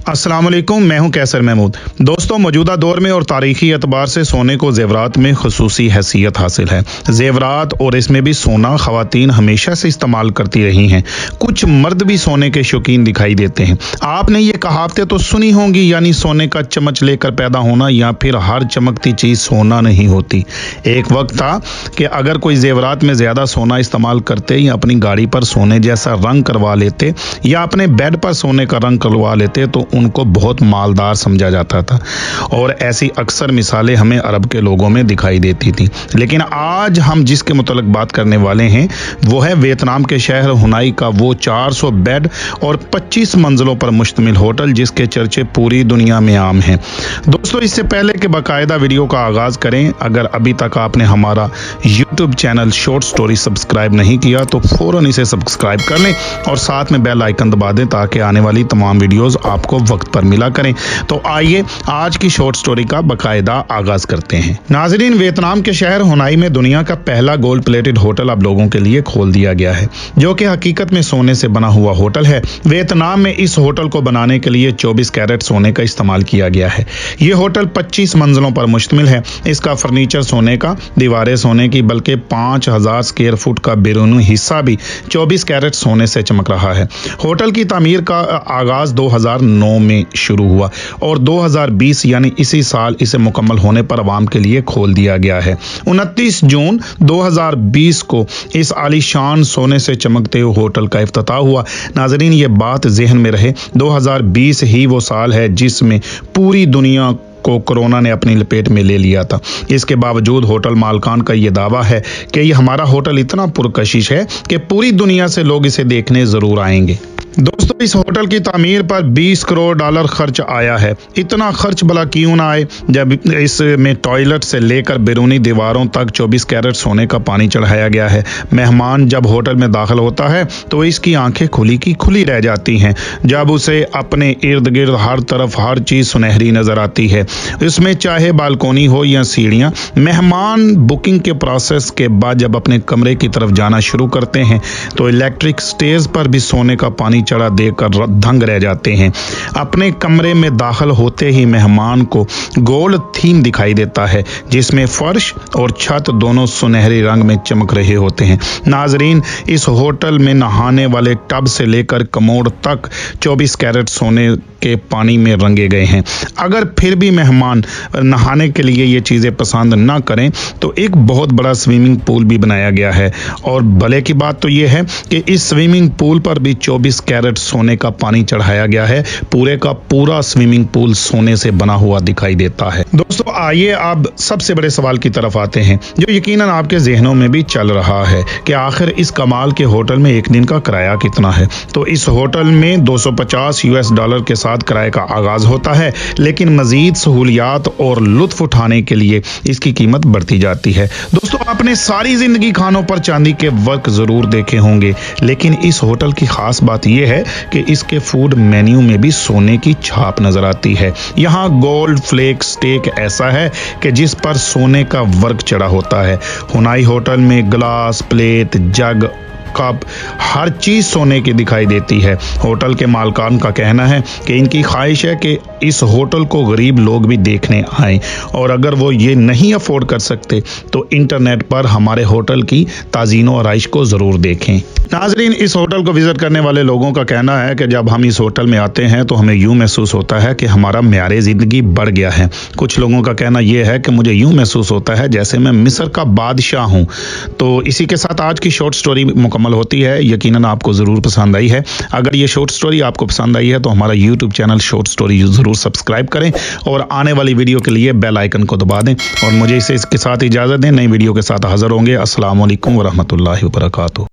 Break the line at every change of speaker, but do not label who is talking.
अस्सलाम वालेकुम, मैं हूं कैसर महमूद। दोस्तों, मौजूदा दौर में और तारीखी एतबार से सोने को ज़ेवरात में खुसूसी हैसियत हासिल है। ज़ेवरात और इसमें भी सोना ख़वातीन हमेशा से इस्तेमाल करती रही हैं। कुछ मर्द भी सोने के शौकीन दिखाई देते हैं। आपने ये कहावतें तो सुनी होंगी, यानी सोने का चम्मच लेकर पैदा होना या फिर हर चमकती चीज़ सोना नहीं होती। एक वक्त था कि अगर कोई ज़ेवरात में ज़्यादा सोना इस्तेमाल करते या अपनी गाड़ी पर सोने जैसा रंग करवा लेते या अपने बेड पर सोने का रंग करवा लेते तो उनको बहुत मालदार समझा जाता था। और ऐसी अक्सर मिसालें हमें अरब के लोगों में दिखाई देती थी। लेकिन आज हम जिसके मुतल्लिक बात करने वाले हैं वो है वियतनाम के शहर हुनाई का वो 400 बेड और 25 मंजिलों पर मुश्तमिल होटल जिसके चर्चे पूरी दुनिया में आम हैं। दोस्तों, इससे पहले कि बाकायदा वीडियो का आगाज़ करें, अगर अभी तक आपने हमारा YouTube channel short story subscribe नहीं किया तो फ़ौरन इसे सब्सक्राइब कर लें और साथ में बेल आइकन दबा दें ताकि आने वाली तमाम वीडियोज़ आपको वक्त पर मिला करें। तो आइए आज की शॉर्ट स्टोरी का बाकायदा आगाज करते हैं। नाजरीन, वियतनाम के शहर हुनाई में दुनिया का पहला गोल्ड प्लेटेड होटल अब लोगों के लिए खोल दिया गया है, जो कि हकीकत में सोने से बना हुआ होटल है। वियतनाम में इस होटल को बनाने के लिए 24 कैरेट सोने का इस्तेमाल किया गया है। ये होटल 25 मंजिलों पर मुश्तमिल है। इसका फर्नीचर सोने का, दीवारें सोने की, बल्कि 5000 स्क्वायर फुट का बैरूनी हिस्सा भी 24 कैरेट सोने से चमक रहा है। होटल की तामीर का आगाज 2009 में शुरू हुआ और 2020 यानी इसी साल इसे मुकम्मल होने पर आवाम के लिए खोल दिया गया है। 29 जून 2020 को इस आलीशान सोने से चमकते हुए होटल का इफ्तिताह हुआ। नाजरीन, ये बात जहन में रहे, 2020 ही वो साल है जिसमें पूरी दुनिया को कोरोना ने अपनी लपेट में ले लिया था। इसके बावजूद होटल मालकान का ये दावा है कि ये हमारा होटल इतना पुरकशिश है कि पूरी दुनिया से लोग इसे देखने जरूर आएंगे। दोस्तों, इस होटल की तामीर पर $20 करोड़ खर्च आया है। इतना खर्च भला क्यों ना आए जब इसमें टॉयलेट से लेकर बैरूनी दीवारों तक 24 कैरेट सोने का पानी चढ़ाया गया है। मेहमान जब होटल में दाखिल होता है तो इसकी आंखें खुली की खुली रह जाती हैं जब उसे अपने इर्द गिर्द हर तरफ हर चीज़ सुनहरी नजर आती है। इसमें चाहे बालकोनी हो या सीढ़ियाँ, मेहमान बुकिंग के प्रोसेस के बाद जब अपने कमरे की तरफ जाना शुरू करते हैं तो इलेक्ट्रिक स्टेज पर भी सोने का पानी चढ़ा देकर दंग रह जाते हैं। अपने कमरे में दाखिल होते ही मेहमान को गोल्ड थीम दिखाई देता है जिसमें फर्श और छत दोनों सुनहरे रंग में चमक रहे होते हैं। नाजरीन, इस होटल में नहाने वाले टब से लेकर कमोड तक 24 कैरेट सोने के पानी में रंगे गए हैं। अगर फिर भी मेहमान नहाने के लिए ये चीज़ें पसंद ना करें तो एक बहुत बड़ा स्विमिंग पूल भी बनाया गया है। और भले की बात तो ये है कि इस स्विमिंग पूल पर भी 24 कैरेट सोने का पानी चढ़ाया गया है। पूरे का पूरा स्विमिंग पूल सोने से बना हुआ दिखाई देता है। दोस्तों, आइए अब सबसे बड़े सवाल की तरफ आते हैं जो यकीनन आपके जहनों में भी चल रहा है कि आखिर इस कमाल के होटल में एक दिन का किराया कितना है। तो इस होटल में $250 के साथ किराए का आगाज होता है, लेकिन मजीद सहूलियात और लुत्फ उठाने के लिए इसकी कीमत बढ़ती जाती है। दोस्तों, आपने सारी जिंदगी खानों पर चांदी के वर्क जरूर देखे होंगे, लेकिन इस होटल की खास बात यह है कि इसके फूड मेन्यू में भी सोने की छाप नजर आती है। यहाँ गोल्ड फ्लेक स्टेक ऐसा है कि जिस पर सोने का वर्क चढ़ा होता है। हुनाई होटल में ग्लास, प्लेट, जग, कप, हर चीज सोने की दिखाई देती है। होटल के मालकान का कहना है कि इनकी ख्वाहिश है कि इस होटल को गरीब लोग भी देखने आएं और अगर वो ये नहीं अफोर्ड कर सकते तो इंटरनेट पर हमारे होटल की ताज़ीन और आराइश को ज़रूर देखें। नाजरीन, इस होटल को विज़िट करने वाले लोगों का कहना है कि जब हम इस होटल में आते हैं तो हमें यूँ महसूस होता है कि हमारा म्यारे ज़िंदगी बढ़ गया है। कुछ लोगों का कहना यह है कि मुझे यूँ महसूस होता है जैसे मैं मिस्र का बादशाह हूँ। तो इसी के साथ आज की शॉर्ट स्टोरी मुकम्मल होती है। यकीनन आपको ज़रूर पसंद आई है। अगर ये शॉर्ट स्टोरी आपको पसंद आई है तो हमारा यूट्यूब चैनल शॉर्ट स्टोरी ज़रूर सब्सक्राइब करें और आने वाली वीडियो के लिए बेल आइकन को दबा दें और मुझे इसके साथ इजाज़त दें। नई वीडियो के साथ हाज़िर होंगे। अस्सलाम वालेकुम व रहमतुल्लाहि व बरकातुहू।